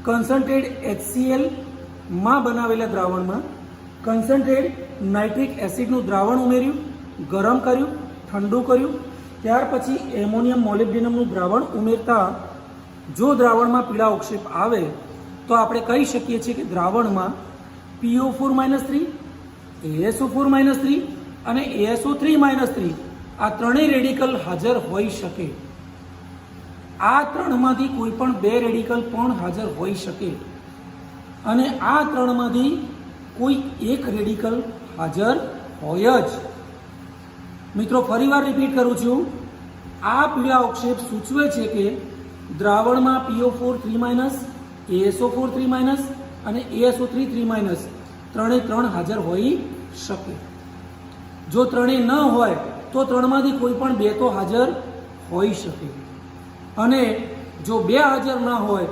કન્સન્ટ્રેટ HCl માં બનાવેલા દ્રાવણમાં કન્સન્ટ્રેટ nitric એસિડનું દ્રાવણ ઉમેર્યું, ગરમ કર્યું, ઠંડુ કર્યું, ત્યાર પછી એમોનિયમ મોલિબ્ડેનમનું દ્રાવણ ઉમેરતા જો દ્રાવણમાં પીળા અવક્ષેપ આવે તો આપણે કહી શકીએ છીએ કે દ્રાવણમાં PO4-3, ASO4-3 અને ASO3-3 આ ત્રણેય રેડિકલ હાજર હોઈ શકે. આ ત્રણમાંથી કોઈ પણ બે રેડિકલ પણ હાજર હોઈ શકે અને આ ત્રણમાંથી કોઈ એક રેડિકલ હાજર હોય જ. મિત્રો ફરીવાર રિપીટ કરું છું, આ પીળા અવક્ષેપ સૂચવે છે કે દ્રાવણમાં PO4-3-, ASO4-3- અને ASO3-3- ત્રણે હાજર હોઈ શકે. જો ત્રણેય ન હોય તો ત્રણમાંથી કોઈ પણ બે તો હાજર હોઈ શકે અને જો બે હાજર ના હોય